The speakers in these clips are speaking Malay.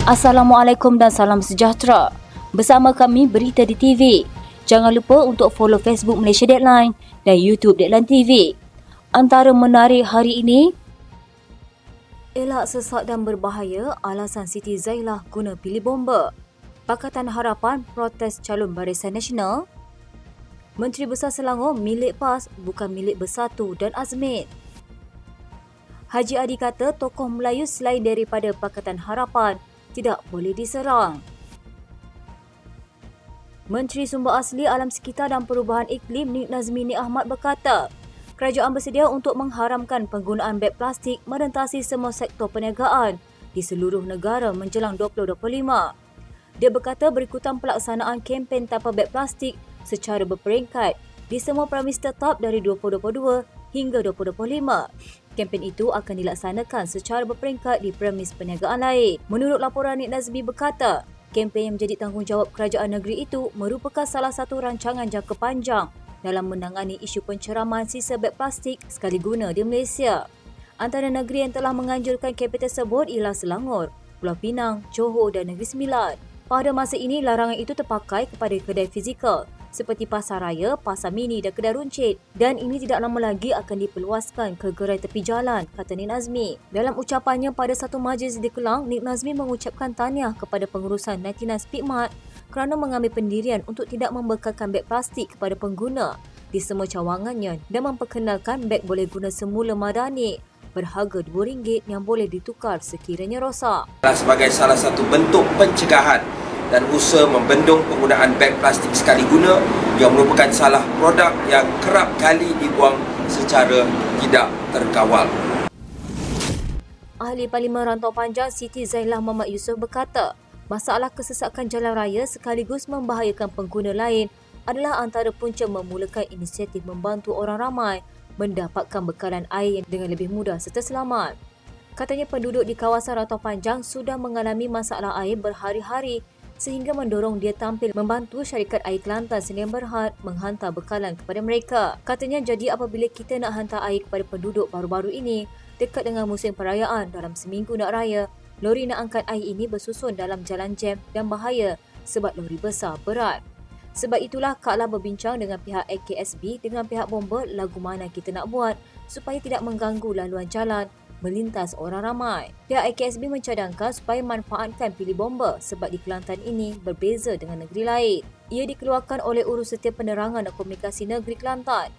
Assalamualaikum dan salam sejahtera. Bersama kami Berita di TV. Jangan lupa untuk follow Facebook Malaysia Deadline dan YouTube Deadline TV. Antara menarik hari ini, elak sesak dan berbahaya alasan Siti Zailah guna pilih bomba. Pakatan Harapan protes calon Barisan Nasional. Menteri Besar Selangor milik PAS bukan milik Bersatu dan Azmin. Haji Adi kata tokoh Melayu selain daripada Pakatan Harapan tidak boleh diserang. Menteri Sumber Asli Alam Sekitar dan Perubahan Iklim Nik Nazmini Ahmad berkata, kerajaan bersedia untuk mengharamkan penggunaan beg plastik merentasi semua sektor perniagaan di seluruh negara menjelang 2025. Dia berkata berikutan pelaksanaan kempen tanpa beg plastik secara berperingkat di semua premis tetap dari 2022 hingga 2025. Kempen itu akan dilaksanakan secara berperingkat di premis perniagaan lain. Menurut laporan Nik Nazmi berkata, kempen yang menjadi tanggungjawab kerajaan negeri itu merupakan salah satu rancangan jangka panjang dalam menangani isu penceraman sisa beg plastik sekali guna di Malaysia. Antara negeri yang telah menganjurkan kempen tersebut ialah Selangor, Pulau Pinang, Johor dan Negeri Sembilan. Pada masa ini, larangan itu terpakai kepada kedai fizikal seperti pasar raya, pasar mini dan kedai runcit, dan ini tidak lama lagi akan diperluaskan ke gerai tepi jalan, kata Nik Nazmi. Dalam ucapannya pada satu majlis di Kelang, Nik Nazmi mengucapkan tahniah kepada pengurusan 99 Speedmart kerana mengambil pendirian untuk tidak membekalkan beg plastik kepada pengguna di semua cawangannya dan memperkenalkan beg boleh guna semula madani berharga RM2 yang boleh ditukar sekiranya rosak. Sebagai salah satu bentuk pencegahan dan usaha membendung penggunaan beg plastik sekali guna yang merupakan salah produk yang kerap kali dibuang secara tidak terkawal. Ahli Parlimen Rantau Panjang Siti Zailah Muhammad Yusof berkata, masalah kesesakan jalan raya sekaligus membahayakan pengguna lain adalah antara punca memulakan inisiatif membantu orang ramai mendapatkan bekalan air dengan lebih mudah serta selamat. Katanya penduduk di kawasan Rantau Panjang sudah mengalami masalah air berhari-hari sehingga mendorong dia tampil membantu syarikat air Kelantan Sdn Bhd menghantar bekalan kepada mereka. Katanya jadi apabila kita nak hantar air kepada penduduk baru-baru ini dekat dengan musim perayaan dalam seminggu nak raya, lori nak angkat air ini bersusun dalam jalan jam dan bahaya sebab lori besar berat. Sebab itulah Kaklah berbincang dengan pihak AKSB dengan pihak bomba lagu mana kita nak buat supaya tidak mengganggu laluan jalan melintas orang ramai. Pihak AKSB mencadangkan supaya manfaatkan pilih bomba sebab di Kelantan ini berbeza dengan negeri lain. Ia dikeluarkan oleh Urussetian Penerangan dan Komunikasi Negeri Kelantan.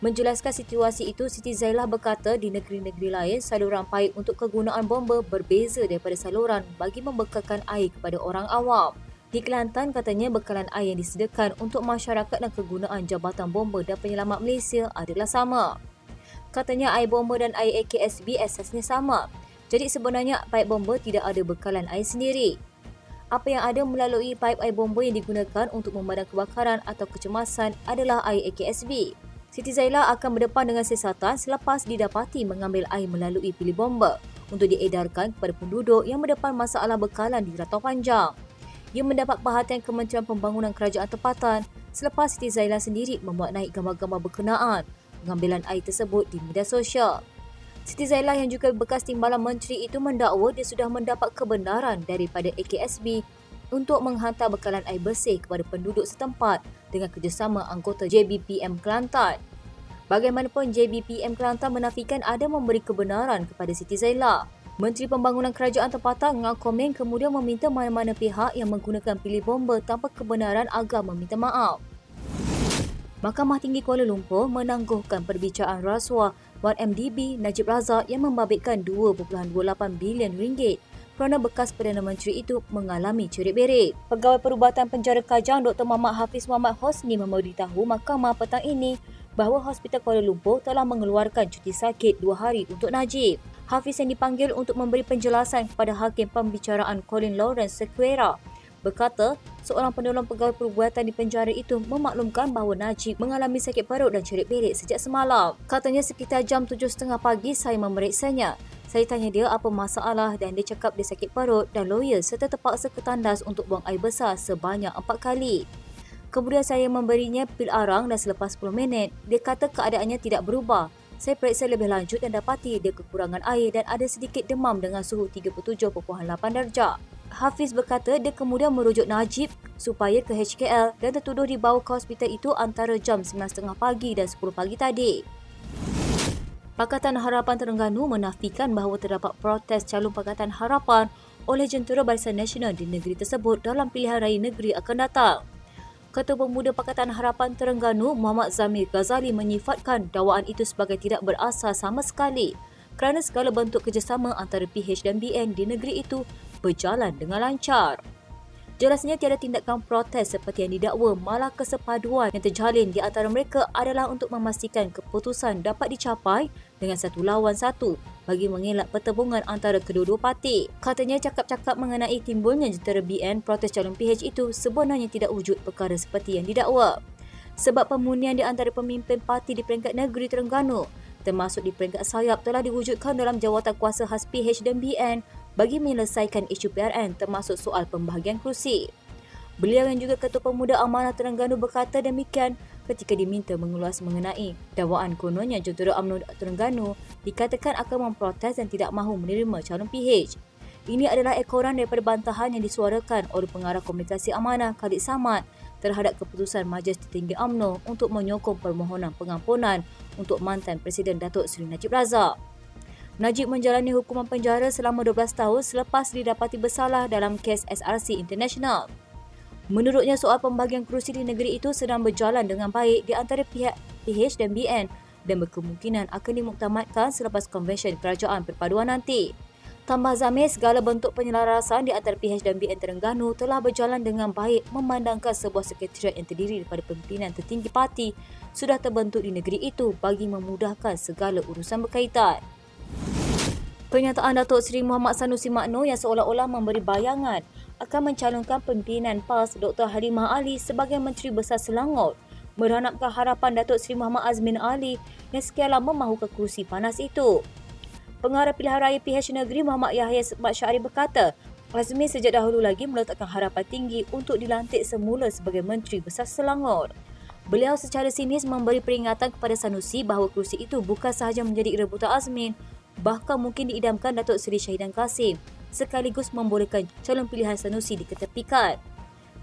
Menjelaskan situasi itu, Siti Zailah berkata di negeri-negeri lain saluran paip untuk kegunaan bomba berbeza daripada saluran bagi membekalkan air kepada orang awam. Di Kelantan, katanya bekalan air yang disediakan untuk masyarakat dan kegunaan Jabatan Bomba dan Penyelamat Malaysia adalah sama. Katanya air bomba dan air AKSB asasnya sama. Jadi sebenarnya paip bomba tidak ada bekalan air sendiri. Apa yang ada melalui paip air bomba yang digunakan untuk memadam kebakaran atau kecemasan adalah air AKSB. Siti Zailah akan berdepan dengan siasatan selepas didapati mengambil air melalui pilih bomba untuk diedarkan kepada penduduk yang mendepan masalah bekalan di Rantau Panjang. Ia mendapat perhatian Kementerian Pembangunan Kerajaan Tempatan selepas Siti Zailah sendiri memuat naik gambar-gambar berkenaan pengambilan air tersebut di media sosial. Siti Zailah yang juga bekas timbalan menteri itu mendakwa dia sudah mendapat kebenaran daripada AKSB untuk menghantar bekalan air bersih kepada penduduk setempat dengan kerjasama anggota JBPM Kelantan. Bagaimanapun, JBPM Kelantan menafikan ada memberi kebenaran kepada Siti Zailah. Menteri Pembangunan Kerajaan Tempatan Ngah Komeng kemudian meminta mana-mana pihak yang menggunakan pilih bomba tanpa kebenaran agar meminta maaf. Mahkamah Tinggi Kuala Lumpur menangguhkan perbicaraan rasuah Wan MDB Najib Razak yang membabitkan RM2.28 bilion kerana bekas Perdana Menteri itu mengalami cerit-berit. Pegawai Perubatan Penjara Kajang Dr. Muhammad Hafiz Muhammad Hosni memberitahu mahkamah petang ini bahawa Hospital Kuala Lumpur telah mengeluarkan cuti sakit 2 hari untuk Najib. Hafiz yang dipanggil untuk memberi penjelasan kepada Hakim Pembicaraan Colin Lawrence Sequeira berkata seorang penolong pegawai perubatan di penjara itu memaklumkan bahawa Najib mengalami sakit perut dan cerit-berit sejak semalam. Katanya sekitar jam 7.30 pagi saya memeriksanya. Saya tanya dia apa masalah dan dia cakap dia sakit perut dan loya serta terpaksa ke tandas untuk buang air besar sebanyak 4 kali. Kemudian saya memberinya pil arang dan selepas 10 minit, dia kata keadaannya tidak berubah. Saya periksa lebih lanjut dan dapati dia kekurangan air dan ada sedikit demam dengan suhu 37.8 darjah. Hafiz berkata dia kemudian merujuk Najib supaya ke HKL dan tertuduh dibawa ke hospital itu antara jam 9.30 pagi dan 10 pagi tadi. Pakatan Harapan Terengganu menafikan bahawa terdapat protes calon Pakatan Harapan oleh Jentera Barisan Nasional di negeri tersebut dalam pilihan raya negeri akan datang. Ketua Pemuda Pakatan Harapan Terengganu, Muhammad Zamir Ghazali menyifatkan dakwaan itu sebagai tidak berasas sama sekali kerana segala bentuk kerjasama antara PH dan BN di negeri itu berjalan dengan lancar. Jelasnya tiada tindakan protes seperti yang didakwa, malah kesepaduan yang terjalin di antara mereka adalah untuk memastikan keputusan dapat dicapai dengan satu lawan satu bagi mengelak pertembungan antara kedua-dua parti. Katanya cakap-cakap mengenai timbulnya jentera BN protes calon PH itu sebenarnya tidak wujud perkara seperti yang didakwa. Sebab pemunian di antara pemimpin parti di peringkat negeri Terengganu termasuk di peringkat sayap telah diwujudkan dalam jawatan kuasa khas PH dan BN bagi menyelesaikan isu PRN termasuk soal pembahagian kerusi. Beliau yang juga Ketua Pemuda Amanah Terengganu berkata demikian ketika diminta mengulas mengenai dakwaan kononnya Jentera UMNO Terengganu dikatakan akan memprotes dan tidak mahu menerima calon PH. Ini adalah ekoran daripada bantahan yang disuarakan oleh pengarah komunikasi Amanah Khalid Samad terhadap keputusan Majlis Tertinggi UMNO untuk menyokong permohonan pengampunan untuk mantan Presiden Datuk Seri Najib Razak. Najib menjalani hukuman penjara selama 12 tahun selepas didapati bersalah dalam kes SRC International. Menurutnya, soal pembagian kerusi di negeri itu sedang berjalan dengan baik di antara pihak PH dan BN dan berkemungkinan akan dimuktamadkan selepas konvensyen kerajaan perpaduan nanti. Tambah Zamir, segala bentuk penyelarasan di antara PH dan BN Terengganu telah berjalan dengan baik memandangkan sebuah sekretariat yang terdiri daripada pimpinan tertinggi parti sudah terbentuk di negeri itu bagi memudahkan segala urusan berkaitan. Pernyataan Datuk Seri Muhammad Sanusi Makno yang seolah-olah memberi bayangan akan mencalonkan pimpinan PAS Dr. Halimah Ali sebagai Menteri Besar Selangor merhanapkan harapan Datuk Seri Muhammad Azmin Ali yang sekian lama mahu ke kerusi panas itu. Pengarah Pilihan Raya PH Negeri Muhammad Yahya Mat Syari berkata, Azmin sejak dahulu lagi meletakkan harapan tinggi untuk dilantik semula sebagai Menteri Besar Selangor. Beliau secara sinis memberi peringatan kepada Sanusi bahawa kerusi itu bukan sahaja menjadi rebutan Azmin, bahkan mungkin diidamkan Datuk Seri Syahidan Kasim, sekaligus membolehkan calon pilihan Sanusi diketepikan.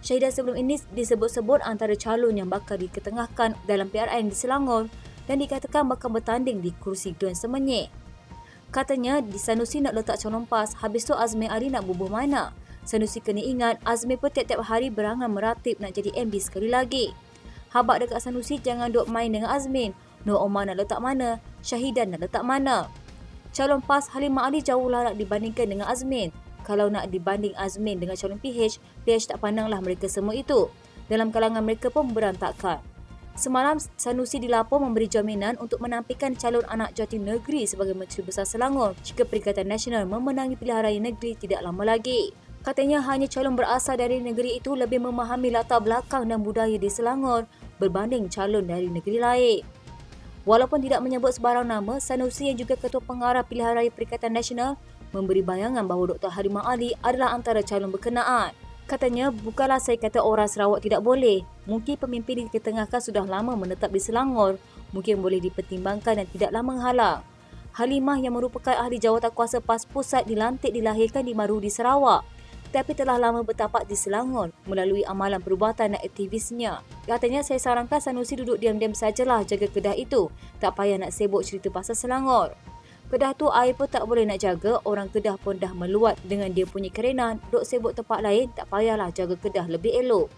Syahidan sebelum ini disebut-sebut antara calon yang bakal diketengahkan dalam PRN di Selangor dan dikatakan bakal bertanding di kerusi Dun Semenyih. Katanya, di Sanusi nak letak calon PAS, habis tu Azmin Ali nak bubuh mana? Sanusi kena ingat, Azmin pun tiap-tiap hari berangan meratib nak jadi MB sekali lagi. Habak dekat Sanusi jangan duk main dengan Azmin. Nur Omar nak letak mana? Syahidan nak letak mana? Calon PAS Halimah Ali jauhlah nak dibandingkan dengan Azmin. Kalau nak dibanding Azmin dengan calon PH tak pandanglah mereka semua itu. Dalam kalangan mereka pun berantakan. Semalam, Sanusi dilapor memberi jaminan untuk menampilkan calon anak jawatan negeri sebagai Menteri Besar Selangor jika Perikatan Nasional memenangi pilihan raya negeri tidak lama lagi. Katanya hanya calon berasal dari negeri itu lebih memahami latar belakang dan budaya di Selangor berbanding calon dari negeri lain. Walaupun tidak menyebut sebarang nama, Sanusi yang juga Ketua Pengarah Pilihan Raya Perikatan Nasional memberi bayangan bahawa Dr. Halimah Ali adalah antara calon berkenaan. Katanya, bukanlah saya kata orang Sarawak tidak boleh. Mungkin pemimpin diketengahkan sudah lama menetap di Selangor. Mungkin boleh dipertimbangkan dan tidaklah menghalang. Halimah yang merupakan ahli jawatan kuasa PAS Pusat dilantik dilahirkan di Marudi, Sarawak. Tetapi telah lama bertapak di Selangor melalui amalan perubatan dan aktivisnya. Katanya, saya sarankan Sanusi duduk diam-diam sajalah jaga kedah itu. Tak payah nak sibuk cerita pasal Selangor. Kedah tu air pun tak boleh nak jaga, orang Kedah pun dah meluat dengan dia punya kerenan, duk sibuk tempat lain, tak payahlah jaga Kedah lebih elok.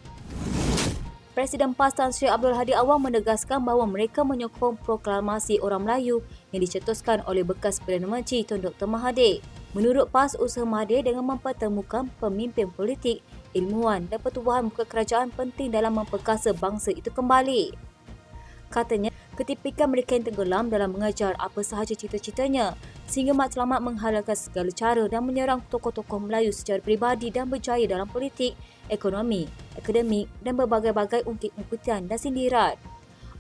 Presiden PAS Tan Sri Abdul Hadi Awang menegaskan bahawa mereka menyokong proklamasi orang Melayu yang dicetuskan oleh bekas Perdana Menteri Tun Dr. Mahathir. Menurut PAS, usaha Mahathir dengan mempertemukan pemimpin politik, ilmuwan dan pertubuhan muka kerajaan penting dalam memperkasa bangsa itu kembali. Katanya, ketipikan mereka yang tenggelam dalam mengajar apa sahaja cita-citanya sehingga matlamat menghalalkan segala cara dan menyerang tokoh-tokoh Melayu secara peribadi dan berjaya dalam politik, ekonomi, akademik dan berbagai-bagai ungkit-ungkitan dan sindiran.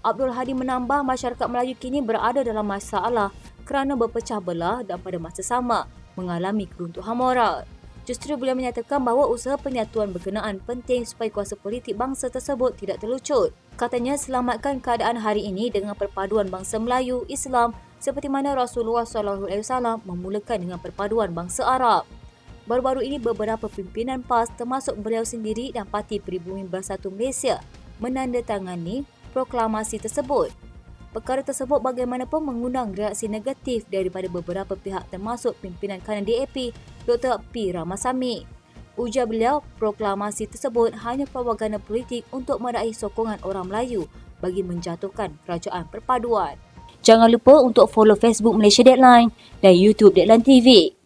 Abdul Hadi menambah masyarakat Melayu kini berada dalam masalah kerana berpecah belah dan pada masa sama mengalami keruntuhan moral. Justru beliau menyatakan bahawa usaha penyatuan berkenaan penting supaya kuasa politik bangsa tersebut tidak terlucut. Katanya, selamatkan keadaan hari ini dengan perpaduan bangsa Melayu, Islam seperti mana Rasulullah SAW memulakan dengan perpaduan bangsa Arab. Baru-baru ini beberapa pimpinan PAS termasuk beliau sendiri dan Parti Peribumi Bersatu Malaysia menandatangani proklamasi tersebut. Perkara tersebut bagaimanapun mengundang reaksi negatif daripada beberapa pihak termasuk pimpinan kanan DAP Dr. P. Ramasamy. Ujar beliau, proklamasi tersebut hanya propaganda politik untuk meraih sokongan orang Melayu bagi menjatuhkan kerajaan perpaduan. Jangan lupa untuk follow Facebook Malaysia Deadline dan YouTube Deadline TV.